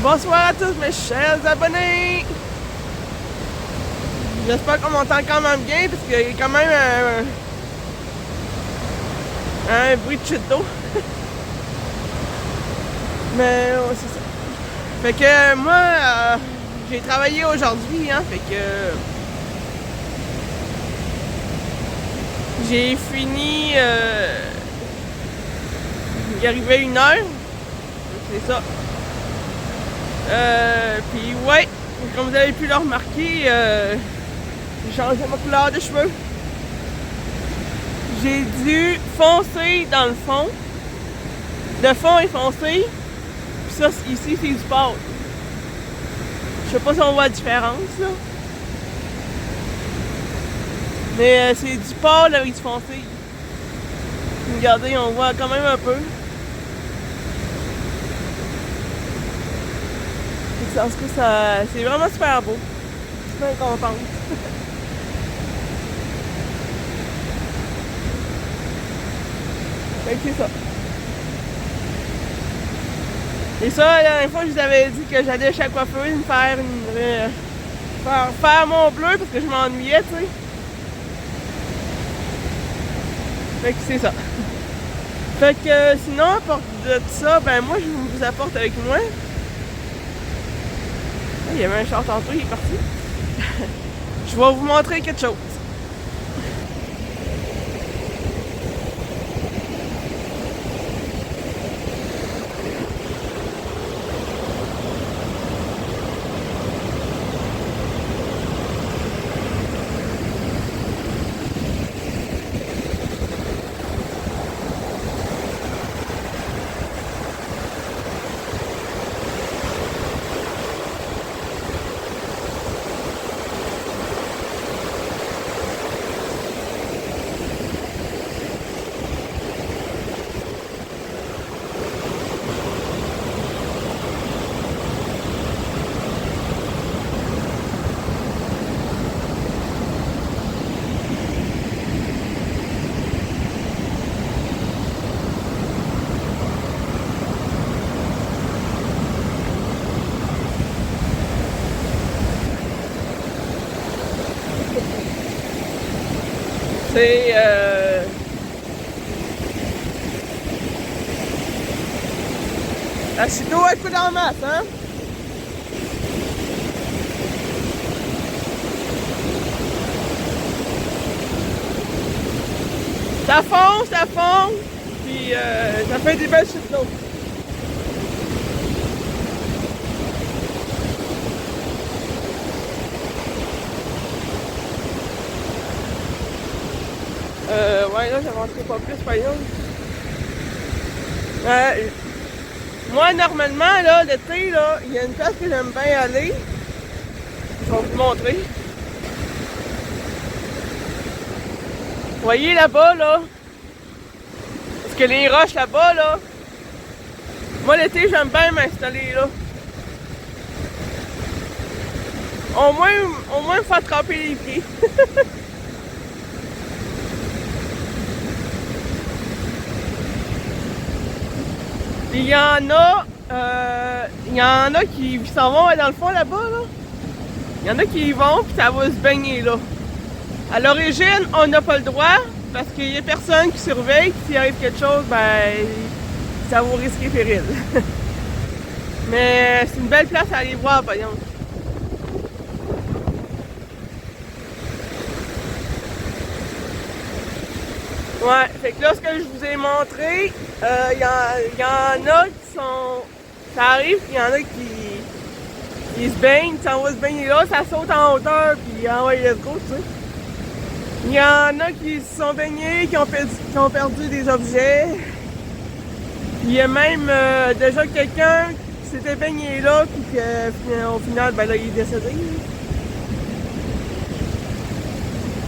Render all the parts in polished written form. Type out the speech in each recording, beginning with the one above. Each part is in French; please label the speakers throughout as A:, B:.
A: Bonsoir à tous mes chers abonnés! J'espère qu'on m'entend quand même bien parce qu'il y a quand même un bruit de chute d'eau. Mais ouais, c'est ça. Fait que moi, j'ai travaillé aujourd'hui, hein, fait que j'ai fini, il arrivait 1h, c'est ça. Puis ouais, comme vous avez pu le remarquer, j'ai changé ma couleur de cheveux. J'ai dû foncer dans le fond. Le fond est foncé. Puis ça, ici, c'est du pâle. Je sais pas si on voit la différence, là. Mais c'est du pâle avec du foncé. Regardez, on voit quand même un peu. En tout cas, c'est vraiment super beau. Je suis bien contente. Fait que c'est ça. Et ça, la dernière fois, je vous avais dit que j'allais chez la coiffeuse me faire faire mon bleu parce que je m'ennuyais, tu sais. Fait que c'est ça. Fait que sinon, à part de ça, ben moi, je vous apporte avec moi. Il y avait un char tantôt, il est parti. Je vais vous montrer quelque chose. C'est assieds-toi un coup dans la masse, hein? Ça fonce, puis ça fait des belles chutes d'eau. Ouais, là, j'avancerai pas plus, par exemple. Moi, normalement, là, l'été, là, il y a une place que j'aime bien aller. Je vais vous montrer. Vous voyez là-bas, là? Parce que les roches là-bas, là, moi, l'été, j'aime bien m'installer là. Au moins me faire tremper les pieds. Il y en a qui s'en vont dans le fond là-bas, là. Il y en a qui y vont, puis ça va se baigner là. À l'origine, on n'a pas le droit, parce qu'il y a personne qui surveille, que s'il arrive quelque chose, ben, ça vaut risquer péril. Mais c'est une belle place à aller voir, par exemple. Ouais, fait que là, ce que je vous ai montré, il y en a qui sont... Ça arrive qu'il y en a qui se baignent, qui s'en vont se baigner là, ça saute en hauteur, puis ouais, let's go, tu sais. Il y en a qui se sont baignés, qui ont perdu des objets. Il y a même déjà quelqu'un qui s'était baigné là, puis qu'au final, ben là, il est décédé.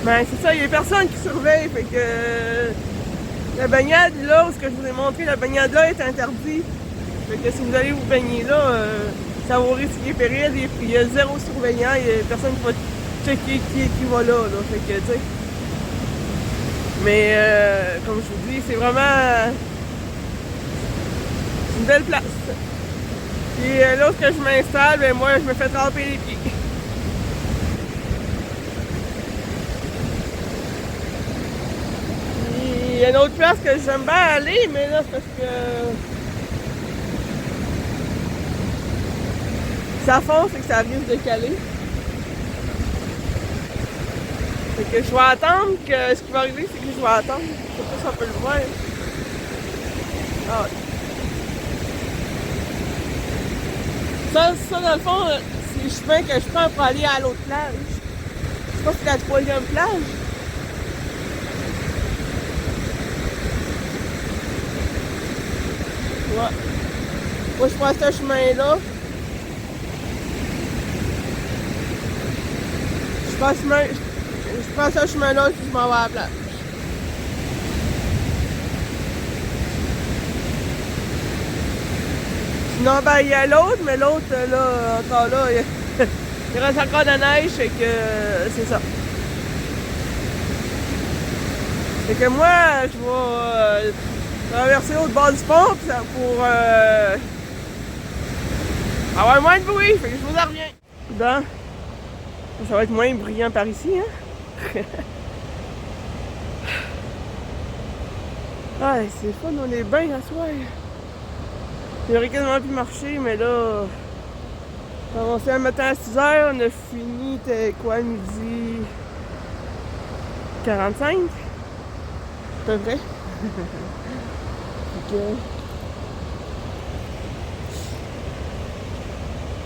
A: Ben c'est ça, il y a personne qui surveille, fait que la baignade là, ce que je vous ai montré, la baignade là est interdite. Fait que si vous allez vous baigner là, ça va risquer péril, et puis il y a zéro surveillant, il y a personne qui va checker qui va là, fait que tu sais. Mais comme je vous dis, c'est vraiment Une belle place. Puis là où que je m'installe, ben moi je me fais tremper les pieds. Il y a une autre place que j'aime bien aller, mais là c'est parce que ça fonce et que ça risque de caler. Fait que je vais attendre que ce qui va arriver, c'est que je vais attendre. Je sais pas si on peut le voir. Ah. Ça dans le fond, c'est le chemin que je prends pour aller à l'autre plage. Je sais pas si c'est la troisième plage. Ouais. Moi, je prends ce chemin-là. Je prends ce chemin-là puis je m'en vais à la plage. Sinon, ben, il y a l'autre, mais l'autre, là, encore là, il reste encore de la neige, fait que c'est ça. Fait que moi, je vais traverser l'autre bord du pont pour avoir moins de bruit, fait que je vous en reviens. Bon, ça va être moins brillant par ici, hein? Ah, c'est fun, on est bien à soir. J'aurais quasiment pu marcher, mais là, on a commencé un matin à 6h, on a fini, t'es quoi, midi 45? À peu près. Ok.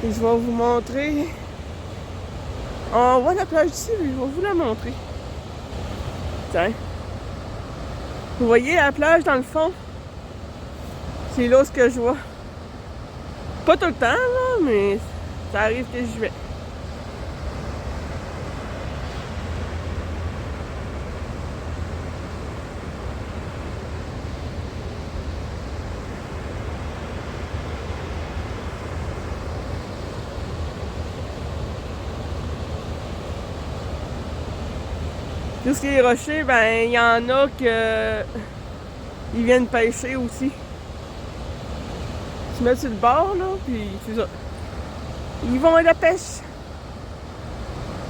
A: Et je vais vous montrer. On voit la plage ici, mais je vais vous la montrer. Tiens. Vous voyez la plage dans le fond? C'est là ce que je vois. Pas tout le temps, là, mais ça arrive que j'y vais. Tout ce qui est rochers, ben il y en a que ils viennent pêcher aussi. Ils se mettent sur le bord, là, puis c'est ça. Ils vont à la pêche.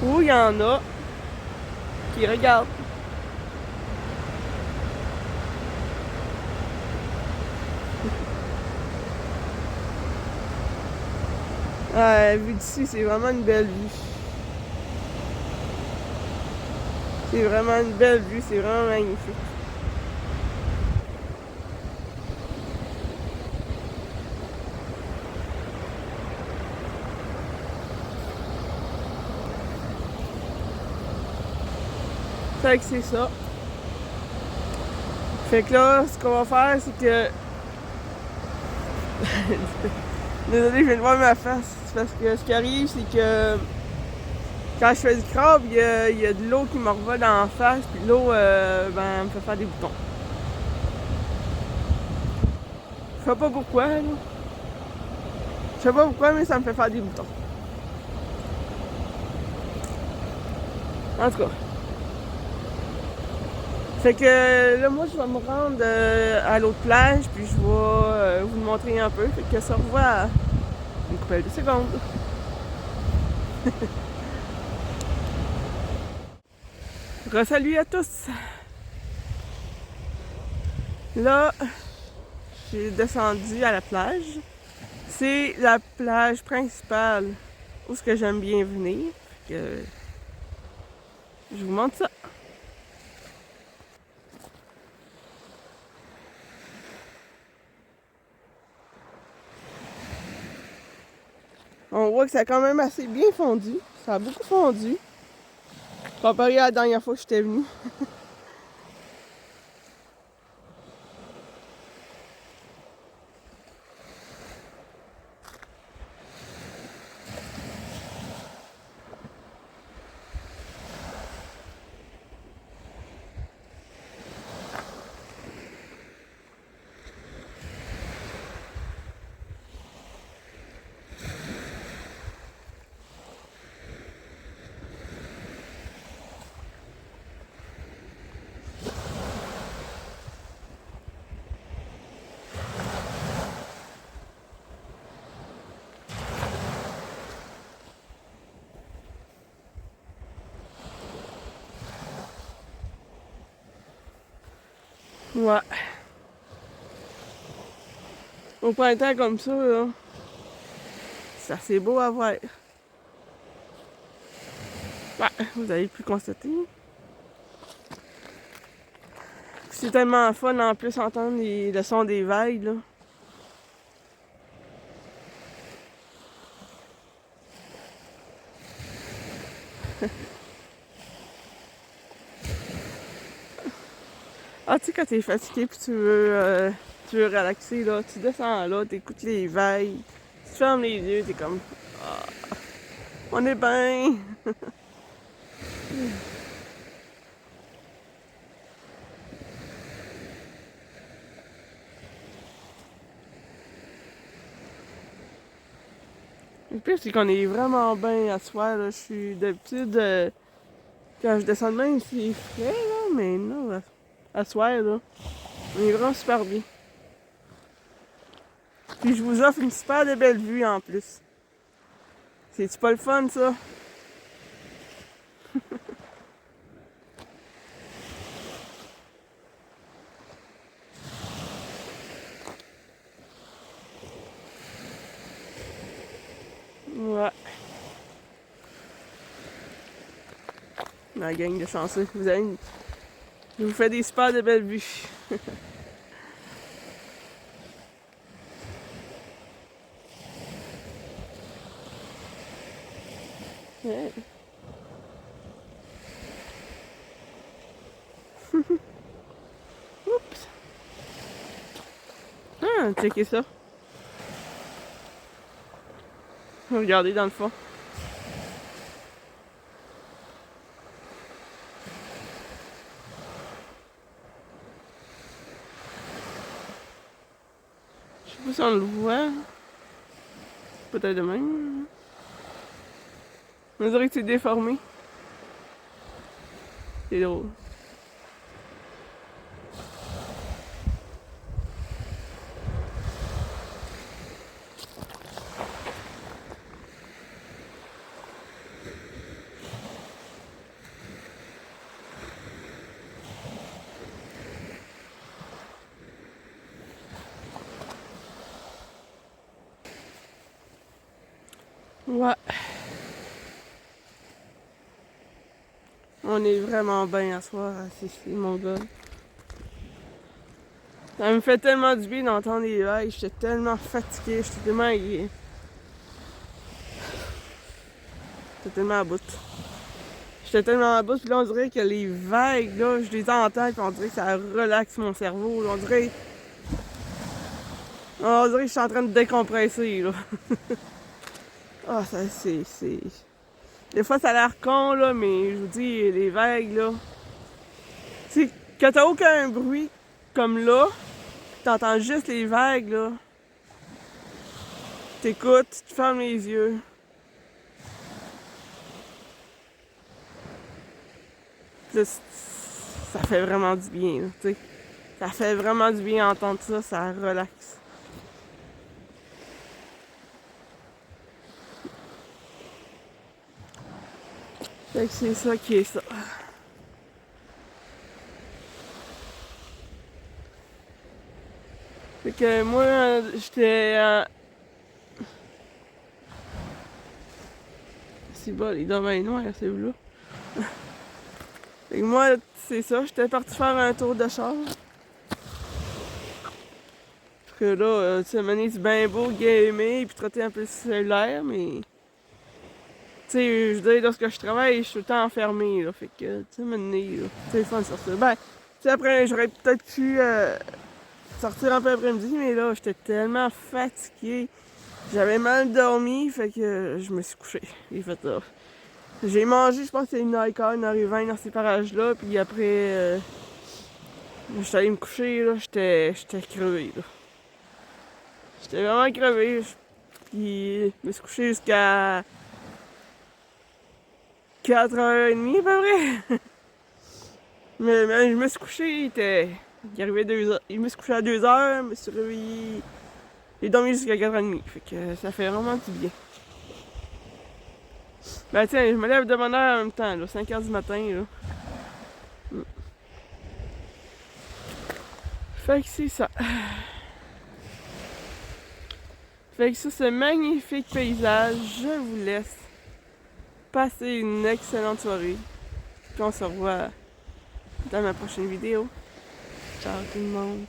A: Ou il y en a qui regardent. Vu d'ici, c'est vraiment une belle vue. C'est vraiment une belle vue, c'est vraiment magnifique. Fait que c'est ça. Fait que là, ce qu'on va faire, c'est que... Désolé, je viens de voir ma face. C'est parce que ce qui arrive, c'est que quand je fais du crabe, il y a de l'eau qui me revole en face, puis l'eau, ben, me fait faire des boutons. Je sais pas pourquoi, là. Je sais pas pourquoi, mais ça me fait faire des boutons. En tout cas. Fait que là, moi, je vais me rendre à l'autre plage, puis je vais vous le montrer un peu. Fait que ça revoit à une couple de secondes. Re-salut à tous! Là, j'ai descendu à la plage. C'est la plage principale où ce que j'aime bien venir. Fait que je vous montre ça. On voit que ça a quand même assez bien fondu. Ça a beaucoup fondu. Comparé à la dernière fois que j'étais venue. Ouais. Au printemps comme ça, là, c'est assez beau à voir. Ouais, vous avez pu constater. C'est tellement fun en plus entendre le son des vagues, là. Ah, tu sais, quand t'es fatigué pis tu veux relaxer, là, tu descends là, t'écoutes les vagues, tu fermes les yeux, t'es comme, ah, on est bien. Le pire, c'est qu'on est vraiment bien à soir, là. Je suis d'habitude, quand je descends de même, c'est frais, là, mais non, à soir, là, on est vraiment super bien. Puis je vous offre une super de belle vue en plus. C'est-tu pas le fun, ça? Ouais. La gang de chanceux. Je vous fais des super de belles vues. Ouais. Oups. Ah, checkez ça. Regardez dans le fond. Je sais pas si on le voit. Peut-être de même. On dirait que c'est déformé. C'est drôle. Ouais. On est vraiment bien à soir à Sicile, mon gars. Ça me fait tellement du bien d'entendre les vagues. J'étais tellement fatiguée. J'étais tellement à bout. J'étais tellement à bout. Puis là, on dirait que les vagues, là, je les entends. Puis on dirait que ça relaxe mon cerveau. Là. On dirait que je suis en train de décompresser, là. Ah, ça, c'est... Des fois, ça a l'air con, là, mais je vous dis, les vagues, là... Tu sais, quand t'as aucun bruit comme là, t'entends juste les vagues, là. T'écoutes, tu fermes les yeux. Là, ça fait vraiment du bien, là, tu sais. Ça fait vraiment du bien entendre ça, ça relaxe. Fait que c'est ça qui est ça. Fait que moi, j'étais... C'est bon, il doit être noir, c'est là. Fait que moi, c'est ça, j'étais parti faire un tour de char. Parce que là, tu sais, c'est bien beau gamer puis trotter un peu le cellulaire, mais... Tu sais, je veux dire, lorsque je travaille, je suis tout le temps enfermé, là. Fait que, tu sais, maintenant, là, c'est fun de sortir. Ben, tu sais, après, j'aurais peut-être pu sortir un peu après-midi, mais là, j'étais tellement fatiguée. J'avais mal dormi, fait que je me suis couché. J'ai fait ça. J'ai mangé, je pense que c'est 1h15, 1h20 dans ces parages-là, puis après, j'étais allé me coucher, là, j'étais crevé, là. J'étais vraiment crevé, puis je me suis couché jusqu'à 4h30 à peu près. mais je me suis couché, il arrivait 2h. Je me suis couché à 2h, je me suis réveillé. J'ai dormi jusqu'à 4h30, fait que ça fait vraiment du bien. Ben tiens, je me lève de bonne heure en même temps, là, 5h du matin, là. Fait que c'est ça. Fait que sur ce magnifique paysage, je vous laisse passer une excellente soirée. Puis on se revoit dans ma prochaine vidéo. Ciao tout le monde!